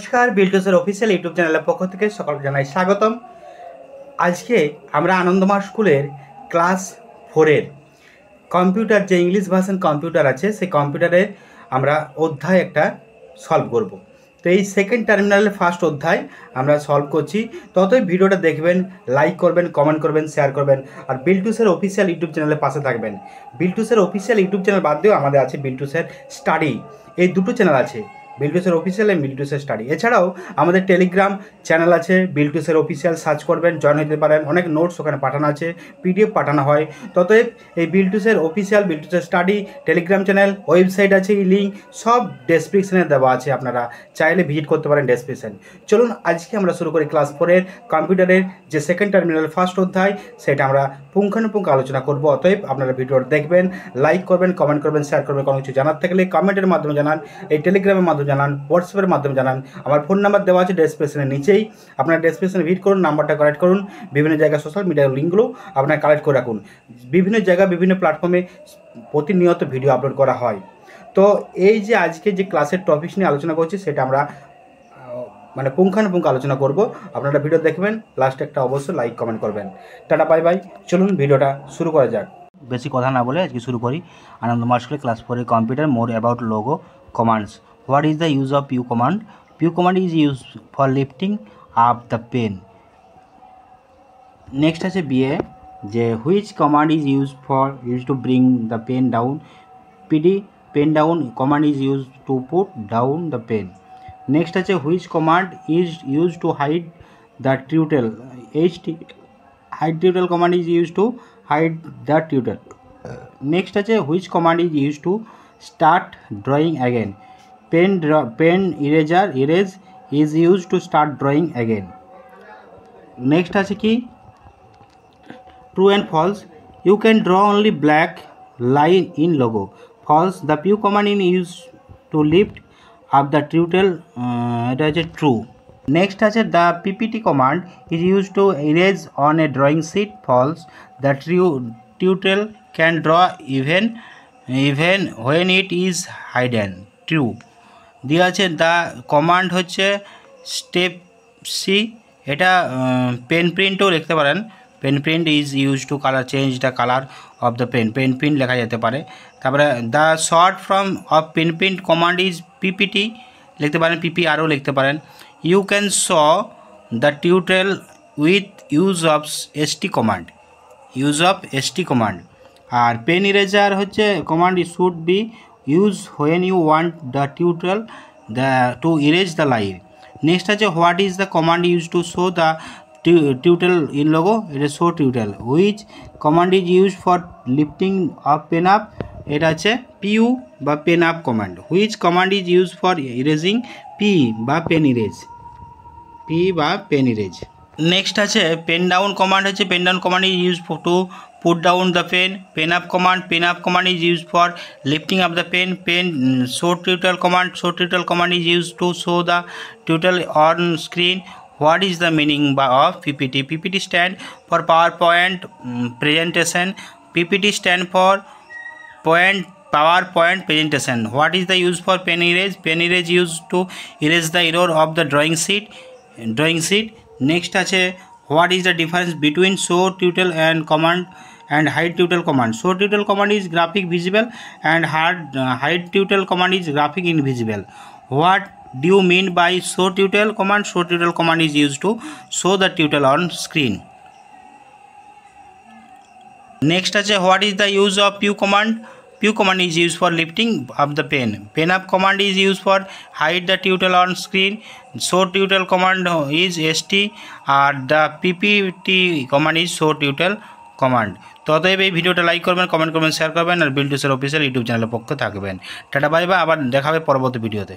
नमस्कार बिल्टूसर official YouTube channel पक्ष থেকে সকলকে জানাই স্বাগতম। আজকে আমরা আনন্দমার স্কুলের ক্লাস 4 এর কম্পিউটার যে ইংলিশ ভার্সন কম্পিউটার আছে সেই কম্পিউটারে আমরা অধ্যায় একটা সলভ করব। তো এই সেকেন্ড টার্মিনালের ফার্স্ট অধ্যায় আমরা সলভ করছি। ততই ভিডিওটা দেখবেন, লাইক করবেন, কমেন্ট করবেন, শেয়ার করবেন আর বিল্টুসের অফিসিয়াল ইউটিউব চ্যানেলের পাশে থাকবেন। বিল্টুসের অফিসিয়াল ইউটিউব চ্যানেল বাদ দিয়েও আমাদের আছে বিল্টুসের স্টাডি, এই দুটো চ্যানেল আছে, বিল্টুসের অফিসিয়াল এবং বিল্টুসের স্টাডি। এছাড়াও আমাদের টেলিগ্রাম চ্যানেল আছে, বিল্টুসের অফিসিয়াল সার্চ করবেন, জয়েন হতে পারেন। অনেক নোটস ওখানে পাঠানো আছে, পিডিএফ পাঠানো হয়। ততএব এই বিল্টুসের অফিসিয়াল, বিল্টুসের স্টাডি, টেলিগ্রাম চ্যানেল, ওয়েবসাইট আছে, এই লিঙ্ক সব ডেসক্রিপশনে দেওয়া আছে, আপনারা চাইলে ভিজিট করতে পারেন ডেসক্রিপশন। চলুন আজকে আমরা শুরু করি ক্লাস 4 এর কম্পিউটারের যে সেকেন্ড টার্মিনাল ফার্স্ট অধ্যায়, সেটা আমরা পুঙ্খানুপুঙ্খ আলোচনা করব। অতএব আপনারা ভিডিওটা দেখবেন, লাইক করবেন, কমেন্ট করবেন, শেয়ার করবেন। কোনো কিছু জানার থাকলে কমেন্টের মাধ্যমে জানান, এই টেলিগ্রামের মাধ্যমে জানান, হোয়াটসঅ্যাপের মাধ্যমে জানান। আমার ফোন নাম্বার দেওয়া আছে ডেসক্রিপশনের নিচেই, আপনারা ডেসক্রিপশনে ভিজিট করুন, নাম্বারটা কালেক্ট করুন। বিভিন্ন জায়গায় সোশ্যাল মিডিয়ার লিঙ্কগুলো আপনারা কালেক্ট করে রাখুন। বিভিন্ন জায়গায় বিভিন্ন প্ল্যাটফর্মে প্রতিনিয়ত ভিডিও আপলোড করা হয়। তো এই যে আজকে যে ক্লাসের টপিক নিয়ে আলোচনা করছি সেটা আমরা পুঙ্খানুপুঙ্খ আলোচনা করব। আপনারা ভিডিও দেখবেন, লাস্টে একটা অবশ্যই লাইক কমেন্ট করবেন। Tata bye bye. চলুন ভিডিওটা শুরু করা যাক। বেশি কথা না বলে আজকে শুরু করি। আনন্দমার স্কুলে class 4 computer, more about logo commands. What is the use of PU command? PU command is used for lifting up the pen. Next আছে BA যে which command is used to bring the pen down. PD pen down command is used to put down the pen. Next আছে which command is used to hide the tutorial. Hide tutorial command is used to hide the tutorial. Next আছে which command is used to start drawing again. Pen erase is used to start drawing again. Next আছে কি true and false. You can draw only black line in logo. False. The PU command is used to lift up the tutorial. এটা আছে true. Next আছে the PPT command is used to erase on a drawing sheet. False. The tutorial can draw even when it is hidden. True. দিয়ে আছে the command হচ্ছে step C, এটা pen প্রিন্টও লিখতে পারেন। Pen print is use to colour change the colour of the pen, pen print লেখা যেতে পারে। তারপরে the short form of pen print command is PPT লিখতে পারেন, পিপিআরও লিখতে পারেন। You can show the tutorial with use of ST command, use of ST command. আর পেন ইরেজার হচ্ছে command should be use when you want the tutorial to erase the line. Next আছে what is the command used to show the tutorial in logo. It is show tutorial. Which command is used for lifting of pen up. এটা আছে PU বা pen up command. Which command is used for erasing. P বা pen erase, P বা pen erase. Next আছে pen down command হচ্ছে pen down command is used to put down the pen. Pen up command is used for lifting up the pen. Show tutorial command is used to show the tutorial on screen. What is the meaning of PPT? PPT stand for PowerPoint presentation. PPT stand for PowerPoint presentation. What is the use for pen erase? Pen erase used to erase the error of the drawing sheet. Next আছে what is the difference between show tutorial and command and hide tutorial command. Show tutorial command is graphic visible and hide tutorial command is graphic invisible. What do you mean by show tutorial command? Show tutorial command is used to show the tutorial on screen. Next আছে what is the use of PU command? PU command is used for lifting up the pen. Pen up command is used for hide the tutorial on screen. Show tutorial command is ST R the PPT command is show tutorial command. তো অতএব এই ভিডিওটা like করবেন, comment করবেন, share করবেন আর বিল্টুসের official YouTube চ্যানেলের পক্ষে থাকবেন। Tata bye bye. আবার দেখা হবে পরবর্তী ভিডিওতে।